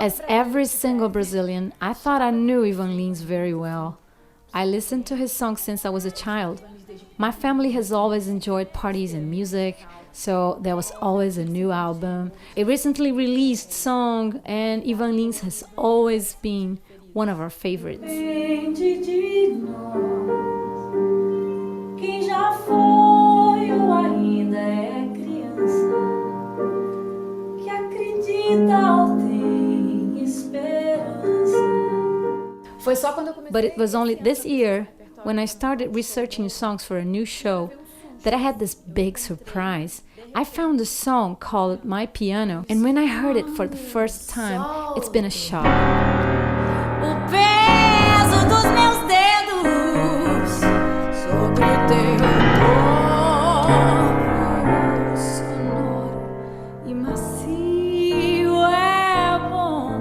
As every single Brazilian, I thought I knew Ivan Lins very well. I listened to his songs since I was a child. My family has always enjoyed parties and music, so there was always a new album, a recently released song, and Ivan Lins has always been one of our favorites. But it was only this year, when I started researching songs for a new show, that I had this big surprise. I found a song called My Piano, and when I heard it for the first time, it's been a shock. O peso dos meus dedos sobre o teu corpo sonoro e macio é bom.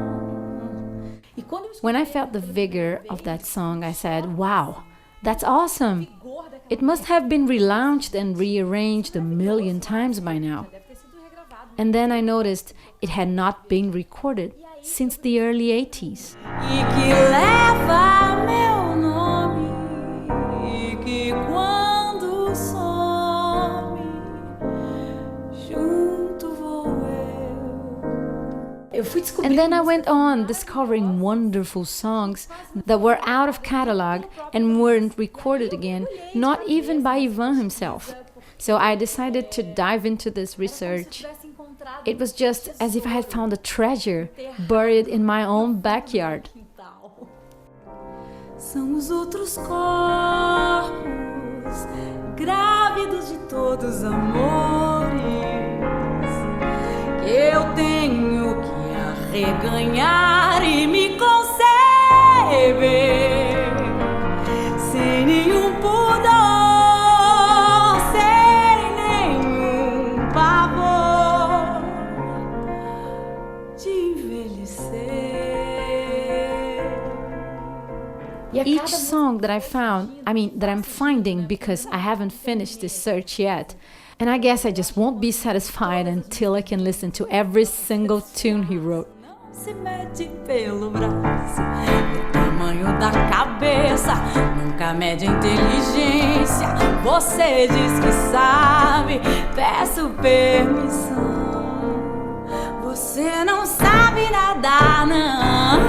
When I felt the vigor of that song, I said, wow, that's awesome. It must have been relaunched and rearranged a million times by now. And then I noticed it had not been recorded since the early 80s. E que leva meu nome e que quando some junto vou eu. And then I went on discovering wonderful songs that were out of catalog and weren't recorded again, not even by Ivan himself. So I decided to dive into this research. It was just as if I had found a treasure buried in my own backyard. São os outros corpos grávidos de todos os amores que eu tenho que arreganhar e me conceber sem nenhum pudor, sem nenhum pavor de envelhecer. Each song that that I'm finding because I haven't finished this search yet, and I guess I just won't be satisfied until I can listen to every single tune he wrote. Se mede pelo braço, o tamanho da cabeça nunca mede a inteligência. Você diz que sabe, peço permissão. Você não sabe nadar, não.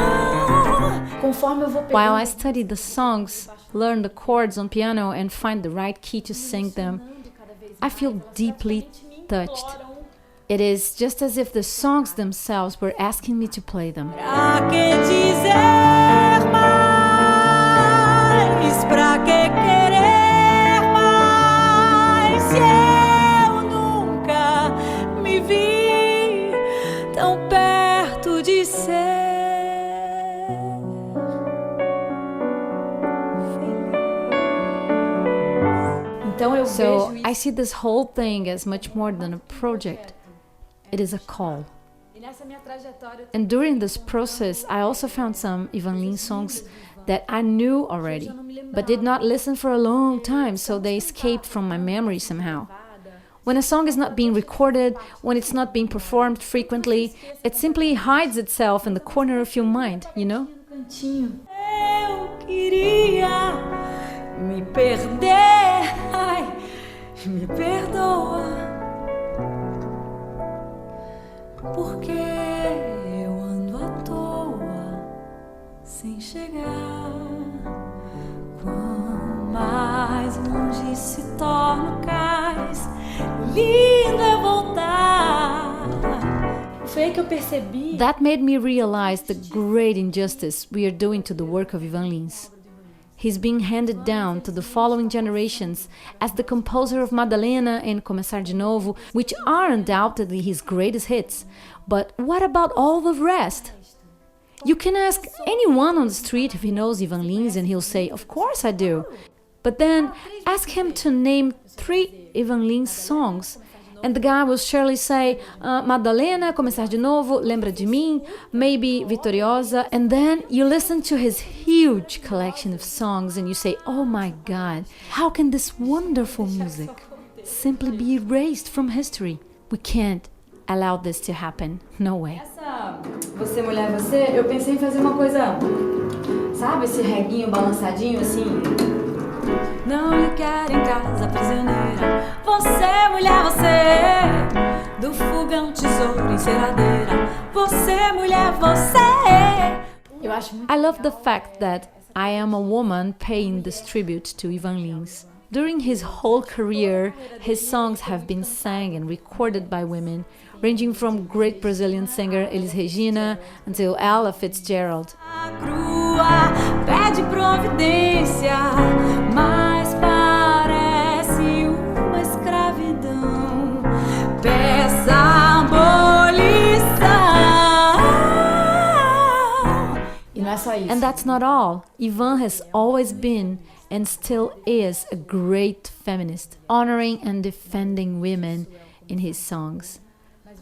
While I study the songs, learn the chords on piano and find the right key to sing them, I feel deeply touched. It is just as if the songs themselves were asking me to play them. Pra que dizer mais? Pra que querer mais? Se eu nunca me vi tão perto de ser. So I see this whole thing as much more than a project. It is a call. And during this process, I also found some Ivan Lins songs that I knew already, but did not listen for a long time, so they escaped from my memory somehow. When a song is not being recorded, when it's not being performed frequently, it simply hides itself in the corner of your mind, you know? Eu queria me perder, ai, me perdoa, porque eu ando à toa, sem chegar. Quanto mais longe se torna o cais, lindo é voltar. Foi aí que eu percebi. That made me realize the great injustice we are doing to the work of Ivan Lins. He's being handed down to the following generations as the composer of Madalena and Começar de Novo, which are undoubtedly his greatest hits. But what about all the rest? You can ask anyone on the street if he knows Ivan Lins and he'll say, of course I do. But then ask him to name 3 Ivan Lins songs, and the guy will surely say, Madalena, Começar de Novo, Lembra de Mim, maybe Vitoriosa, and then you listen to his huge collection of songs and you say, oh my God, how can this wonderful music simply be erased from history? We can't allow this to happen. No way. Você, Mulher Você, eu pensei em fazer uma coisa, sabe, esse reguinho balançadinho assim. Não lhe quero em casa prisioneira. Você, mulher, você, do fogão, tesouro, enceradeira. Você, mulher, você. Eu acho muito I love the fact that I am a woman paying this tribute to Ivan Lins. During his whole career, his songs have been sang and recorded by women, ranging from great Brazilian singer Elis Regina until Ella Fitzgerald. A crua pede providência, mas parece uma escravidão. Peça abolição. E não é só isso. And that's not all. Ivan has always been and still is a great feminist, honoring and defending women in his songs.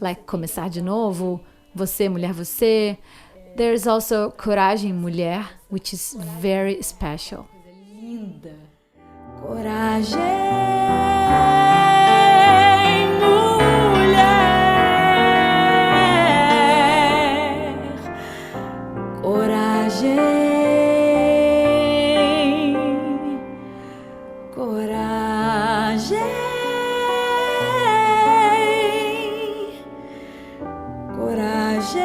Like Começar de Novo, Você, Mulher, Você. There's also Coragem, Mulher, which is very special. Linda. Coragem, mulher. Coragem, coragem, coragem.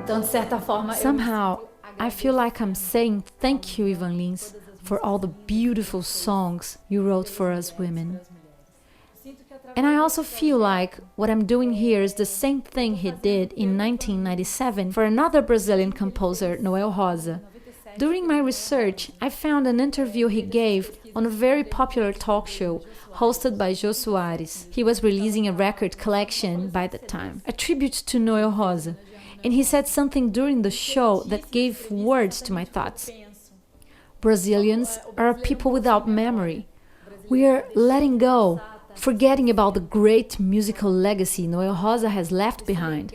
Então, de certa forma, Somehow, I feel like I'm saying thank you, Ivan Lins, for all the beautiful songs you wrote for us women. And I also feel like what I'm doing here is the same thing he did in 1997 for another Brazilian composer, Noel Rosa. During my research, I found an interview he gave on a very popular talk show hosted by Jô Soares. He was releasing a record collection by the time, a tribute to Noel Rosa. And he said something during the show that gave words to my thoughts. Brazilians are people without memory. We are letting go, forgetting about the great musical legacy Noel Rosa has left behind.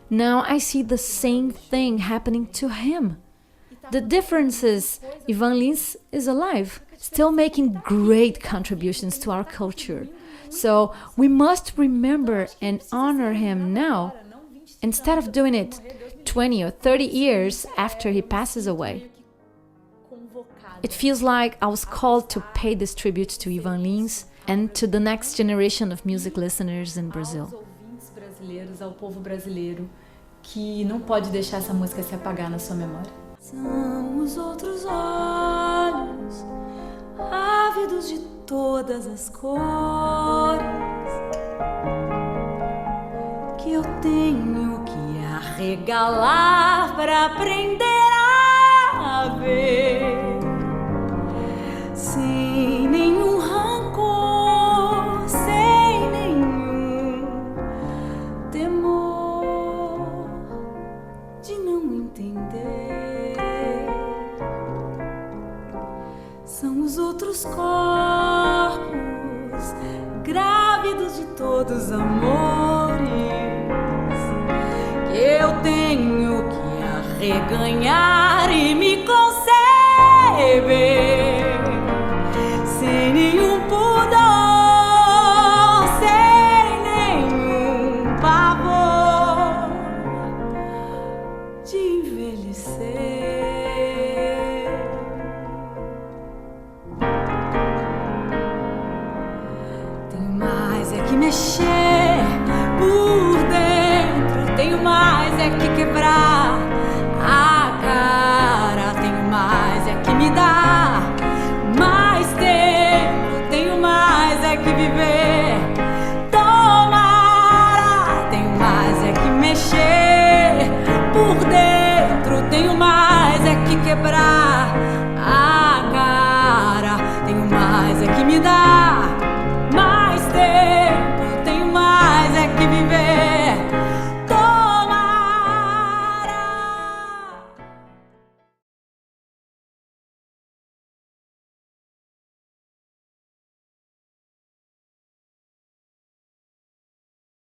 Now I see the same thing happening to him. The difference is Ivan Lins is alive, still making great contributions to our culture. So we must remember and honor him now, instead of doing it 20 or 30 years after he passes away. It feels like I was called to pay this tribute to Ivan Lins and to the next generation of music listeners in Brazil. Aos ouvintes brasileiros, ao povo brasileiro, que não pode deixar essa música se apagar na sua memória. São os outros olhos, ávidos de todas as cores, que eu tenho que arregalar para aprender a ver, sem nenhum rancor, sem nenhum temor de não entender. São os outros corpos, grávidos de todos os amores, que eu tenho que arreganhar e me